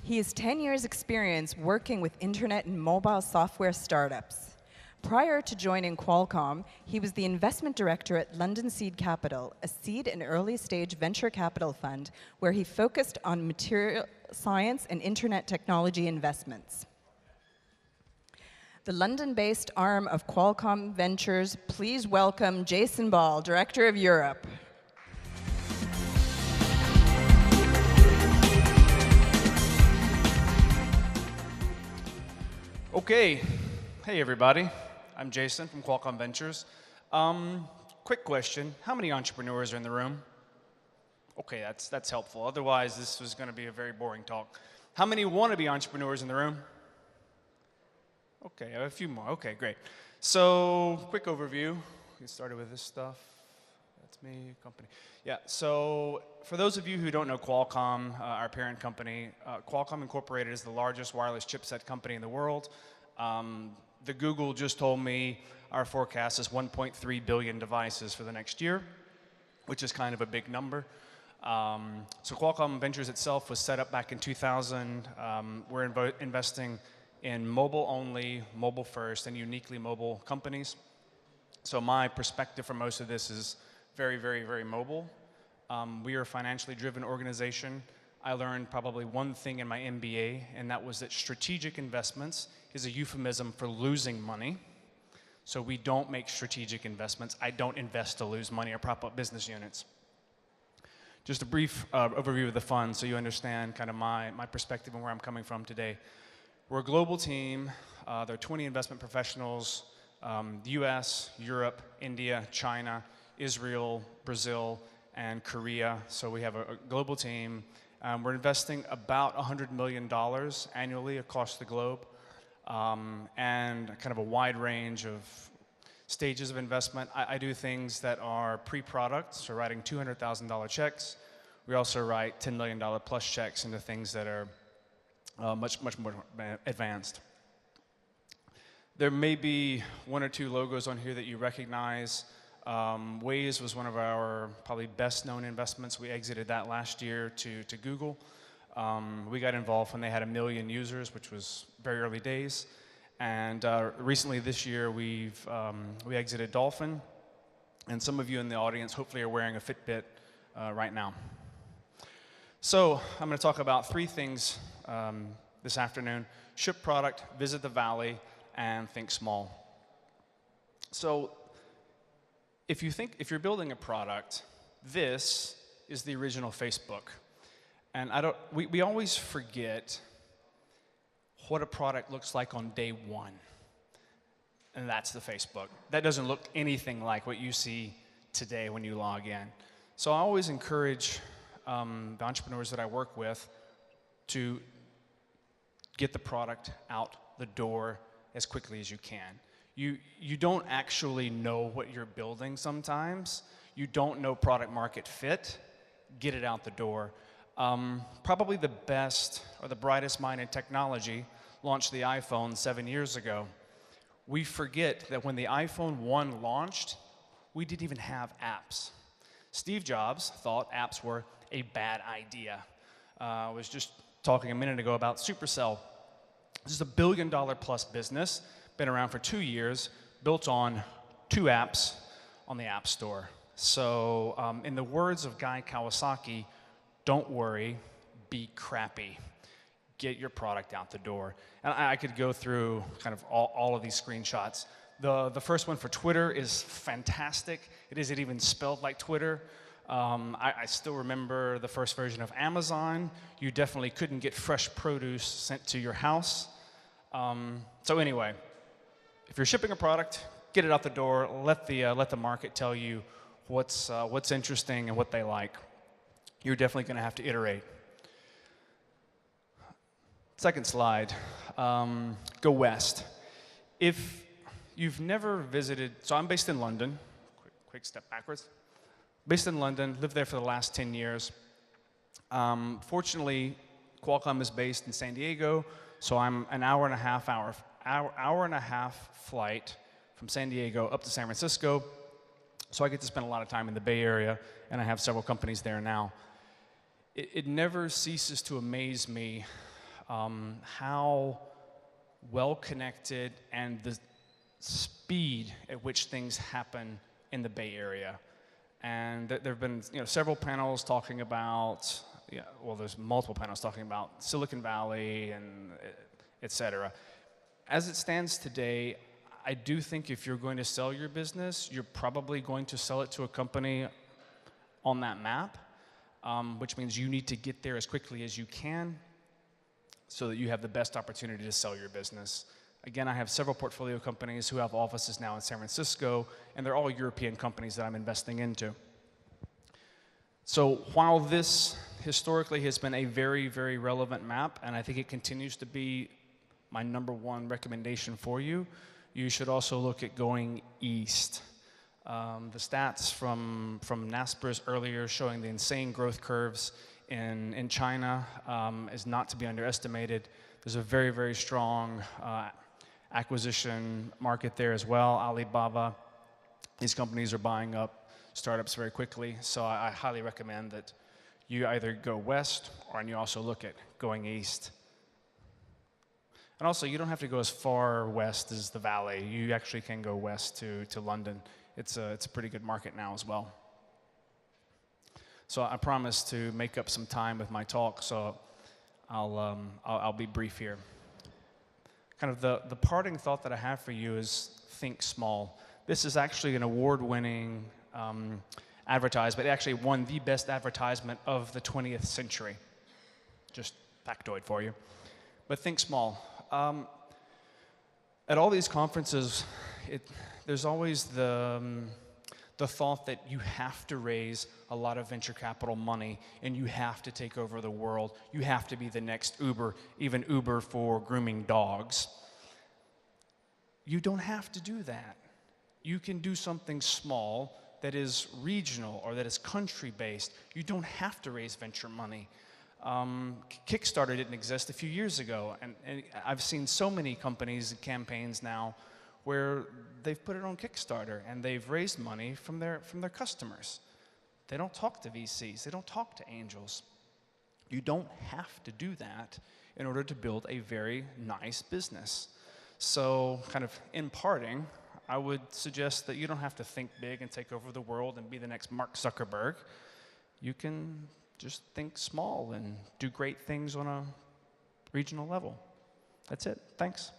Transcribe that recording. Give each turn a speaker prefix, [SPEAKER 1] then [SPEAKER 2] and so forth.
[SPEAKER 1] He has 10 years' experience working with internet and mobile software startups. Prior to joining Qualcomm, he was the investment director at London Seed Capital, a seed and early-stage venture capital fund where he focused on material science and internet technology investments. The London-based arm of Qualcomm Ventures, please welcome Jason Ball, Director of Europe.
[SPEAKER 2] Okay. Hey, everybody. I'm Jason from Qualcomm Ventures. Quick question. How many entrepreneurs are in the room? Okay, that's helpful. Otherwise, this was going to be a very boring talk. How many wannabe entrepreneurs in the room? Okay, I have a few more. Okay, great. So, quick overview. We started with this stuff. That's me, company. Yeah, so for those of you who don't know Qualcomm, our parent company, Qualcomm Incorporated is the largest wireless chipset company in the world. The Google just told me our forecast is 1.3 billion devices for the next year, which is kind of a big number. So Qualcomm Ventures itself was set up back in 2000. We're investing in mobile-only, mobile-first, and uniquely mobile companies. So my perspective for most of this is very, very, very mobile. We are a financially driven organization. I learned probably one thing in my MBA, and that was that strategic investments is a euphemism for losing money. So we don't make strategic investments. I don't invest to lose money or prop up business units. Just a brief overview of the fund so you understand kind of my perspective and where I'm coming from today. We're a global team. There are 20 investment professionals, the US, Europe, India, China, Israel, Brazil, and Korea. So we have a global team. We're investing about $100 million annually across the globe, and kind of a wide range of stages of investment. I do things that are pre-product, so writing $200,000 checks. We also write $10 million plus checks into things that are much more advanced. There may be one or two logos on here that you recognize. Waze was one of our probably best known investments. We exited that last year to Google. We got involved when they had 1 million users, which was very early days. And recently this year we exited Dolphin. And some of you in the audience hopefully are wearing a Fitbit right now. So I'm going to talk about 3 things this afternoon: ship product, visit the valley, and think small. So if you're building a product, this is the original Facebook. And we always forget what a product looks like on day one. And that's the Facebook. That doesn't look anything like what you see today when you log in. So I always encourage the entrepreneurs that I work with to get the product out the door as quickly as you can. You don't actually know what you're building sometimes. You don't know product market fit. Get it out the door. Probably the best or the brightest mind in technology launched the iPhone 7 years ago. We forget that when the iPhone 1 launched, we didn't even have apps. Steve Jobs thought apps were a bad idea. I was just talking a minute ago about Supercell. This is a $1 billion plus business, been around for 2 years, built on 2 apps on the App Store. So in the words of Guy Kawasaki, don't worry, be crappy. Get your product out the door. And I could go through kind of all of these screenshots. The first one for Twitter is fantastic. It isn't even spelled like Twitter. I still remember the first version of Amazon. You definitely couldn't get fresh produce sent to your house. So anyway, if you're shipping a product, get it out the door. Let the market tell you what's interesting and what they like. You're definitely going to have to iterate. Second slide. Go west. If you've never visited, so I'm based in London. Quick step backwards. Based in London, lived there for the last 10 years. Fortunately, Qualcomm is based in San Diego, so I'm an hour and a half flight from San Diego up to San Francisco. So I get to spend a lot of time in the Bay Area, and I have several companies there now. It never ceases to amaze me how well connected and the speed at which things happen in the Bay Area. And there have been several panels talking about, well, there's multiple panels talking about Silicon Valley and et cetera. As it stands today, I do think if you're going to sell your business, you're probably going to sell it to a company on that map, which means you need to get there as quickly as you can so that you have the best opportunity to sell your business. Again, I have several portfolio companies who have offices now in San Francisco, and they're all European companies that I'm investing into. So while this historically has been a very, very relevant map, and I think it continues to be my #1 recommendation for you, you should also look at going east. The stats from Naspers earlier showing the insane growth curves in China is not to be underestimated. There's a very, very strong acquisition market there as well. Alibaba, these companies are buying up startups very quickly, so I highly recommend that you either go west and you also look at going east. And also, you don't have to go as far west as the Valley. You actually can go west to London. It's a pretty good market now as well. So I promise to make up some time with my talk, so I'll be brief here. Kind of the parting thought that I have for you is think small. This is actually an award-winning advertisement. It actually won the best advertisement of the 20th century. Just factoid for you. But think small. At all these conferences, there's always the thought that you have to raise a lot of venture capital money and you have to take over the world. You have to be the next Uber, even Uber for grooming dogs. You don't have to do that. You can do something small that is regional or that is country-based. You don't have to raise venture money. Kickstarter didn't exist a few years ago, and I've seen so many companies and campaigns now where they've put it on Kickstarter and they've raised money from their customers. They don't talk to VCs. They don't talk to angels. You don't have to do that in order to build a very nice business. So kind of in parting, I would suggest that you don't have to think big and take over the world and be the next Mark Zuckerberg. You can just think small and do great things on a regional level. That's it. Thanks.